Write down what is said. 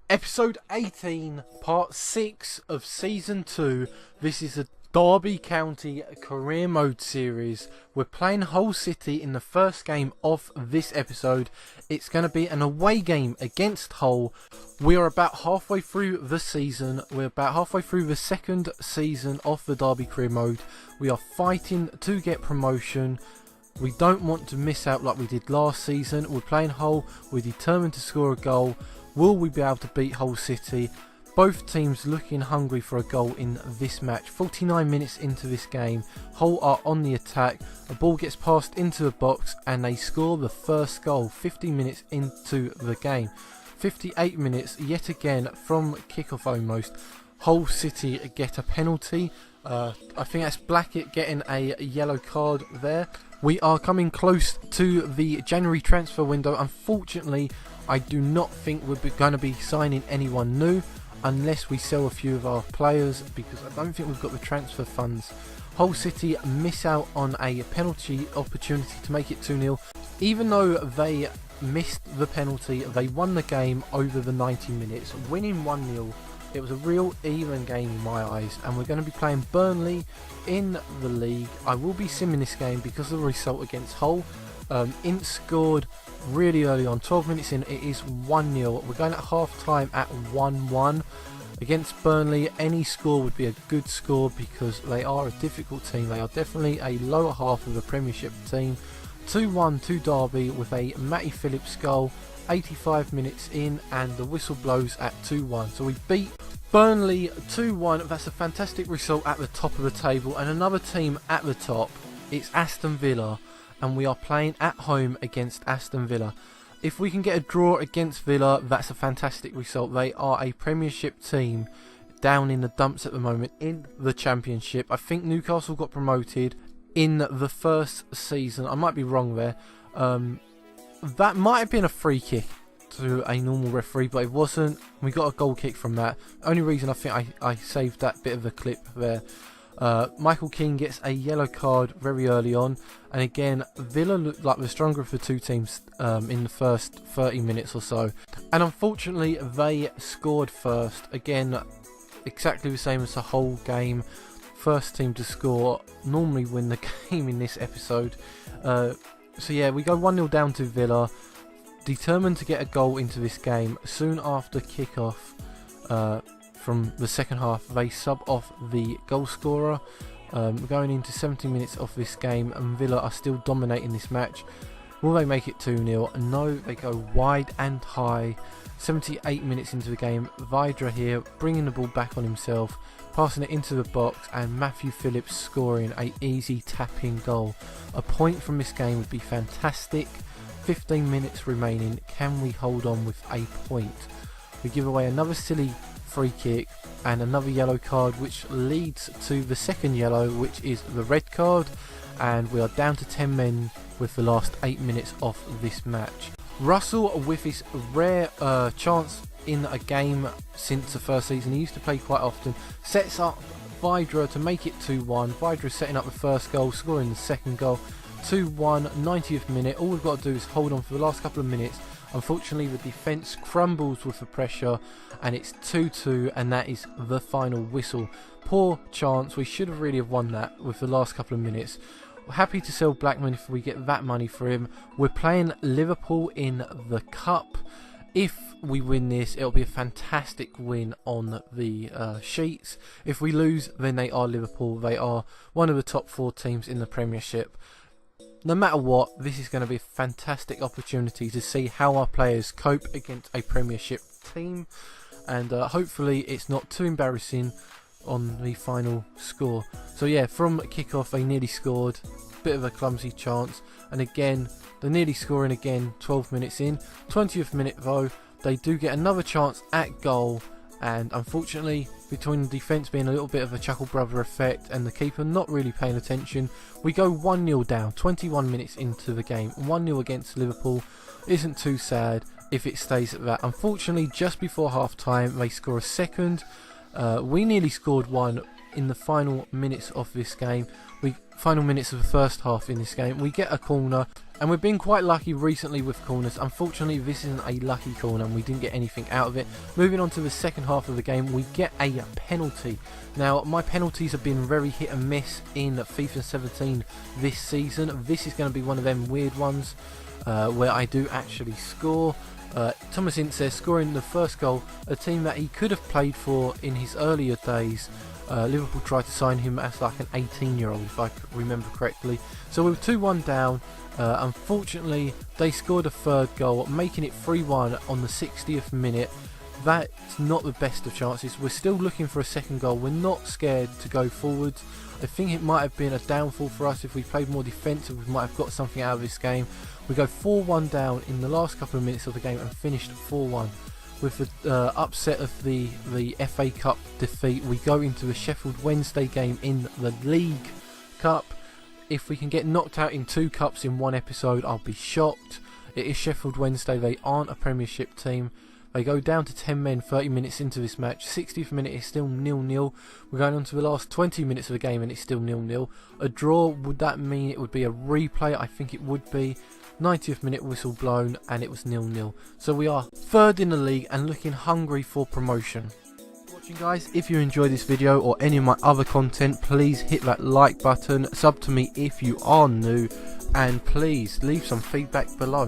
Episode 18, part 6 of Season 2. This is a Derby County career mode series. We're playing Hull City in the first game of this episode. It's going to be an away game against Hull. We are about halfway through the season. We're about halfway through the second season of the Derby career mode. We are fighting to get promotion. We don't want to miss out like we did last season. We're playing Hull. We're determined to score a goal. Will we be able to beat Hull City? Both teams looking hungry for a goal in this match. 49 minutes into this game, Hull are on the attack. A ball gets passed into the box and they score the first goal 50 minutes into the game. 58 minutes yet again from kickoff almost. Hull City get a penalty. I think that's Blackett getting a yellow card there. We are coming close to the January transfer window. Unfortunately, I do not think we're going to be signing anyone new unless we sell a few of our players, because I don't think we've got the transfer funds. Hull City miss out on a penalty opportunity to make it 2-0. Even though they missed the penalty, they won the game over the 90 minutes, winning 1-0. It was a real even game in my eyes, and we're going to be playing Burnley in the league. I will be simming this game because of the result against Hull. Ince scored really early on, 12 minutes in, it is 1-0. We're going at half time at 1-1. Against Burnley, any score would be a good score because they are a difficult team. They are definitely a lower half of the Premiership team. 2-1 to Derby with a Matty Phillips goal. 85 minutes in and the whistle blows at 2-1. So we beat Burnley 2-1. That's a fantastic result at the top of the table. And another team at the top, it's Aston Villa. And we are playing at home against Aston Villa. If we can get a draw against Villa, that's a fantastic result. They are a Premiership team down in the dumps at the moment in the Championship. I think Newcastle got promoted in the first season. I might be wrong there. That might have been a free kick to a normal referee, but it wasn't. We got a goal kick from that. Only reason I think I saved that bit of a clip there. Michael Keane gets a yellow card very early on, and again Villa looked like the stronger of the two teams in the first 30 minutes or so, and unfortunately they scored first. Again, exactly the same as the whole game. First team to score normally win the game in this episode. So yeah, we go 1-0 down to Villa, determined to get a goal into this game. Soon after kickoff from the second half, they sub off the goal scorer. We're going into 70 minutes of this game and Villa are still dominating this match. Will they make it 2-0? No, they go wide and high. 78 minutes into the game, Vidra here bringing the ball back on himself, passing it into the box, and Matthew Phillips scoring a easy tap-in goal. A point from this game would be fantastic. 15 minutes remaining. Can we hold on with a point? We give away another silly free kick and another yellow card, which leads to the second yellow, which is the red card, and we are down to 10 men with the last 8 minutes of this match. Russell, with his rare chance in a game since the first season, he used to play quite often, sets up Vidra to make it 2-1. Vidra setting up the first goal, scoring the second goal. 2-1, 90th minute. All we've got to do is hold on for the last couple of minutes. Unfortunately, the defence crumbles with the pressure and it's 2-2, and that is the final whistle. Poor chance. We should have really have won that with the last couple of minutes. We're happy to sell Blackman if we get that money for him. We're playing Liverpool in the Cup. If we win this, it'll be a fantastic win on the sheets. If we lose, then they are Liverpool. They are one of the top 4 teams in the Premiership. No matter what, this is going to be a fantastic opportunity to see how our players cope against a Premiership team, and hopefully it's not too embarrassing on the final score. So yeah, from kickoff they nearly scored, bit of a clumsy chance, and again they're nearly scoring again 12 minutes in. 20th minute though, they do get another chance at goal, and unfortunately, between the defence being a little bit of a Chuckle Brother effect and the keeper not really paying attention, we go 1-0 down, 21 minutes into the game. 1-0 against Liverpool isn't too sad if it stays at that. Unfortunately, just before half time, they score a second. We nearly scored one in the final minutes of this game. Final minutes of the first half in this game. We get a corner. And we've been quite lucky recently with corners. Unfortunately, this isn't a lucky corner and we didn't get anything out of it. Moving on to the second half of the game, we get a penalty. Now, my penalties have been very hit and miss in FIFA 17 this season. This is going to be one of them weird ones where I do actually score. Thomas Ince scoring the first goal, a team that he could have played for in his earlier days. Liverpool tried to sign him as like an 18-year-old, if I remember correctly. So we were 2-1 down. Unfortunately, they scored a third goal, making it 3-1 on the 60th minute. That's not the best of chances. We're still looking for a second goal. We're not scared to go forwards. I think it might have been a downfall for us. If we played more defensive, we might have got something out of this game. We go 4-1 down in the last couple of minutes of the game and finished 4-1. With the upset of the FA Cup defeat, we go into the Sheffield Wednesday game in the League Cup. If we can get knocked out in 2 cups in one episode, I'll be shocked. It is Sheffield Wednesday. They aren't a premiership team. They go down to 10 men 30 minutes into this match. 60th minute is still 0-0. We're going on to the last 20 minutes of the game and it's still 0-0. A draw, would that mean it would be a replay? I think it would be. 90th minute whistle blown and it was 0-0. So we are third in the league and looking hungry for promotion. Guys, if you enjoyed this video or any of my other content, please hit that like button, sub to me if you are new, and please leave some feedback below.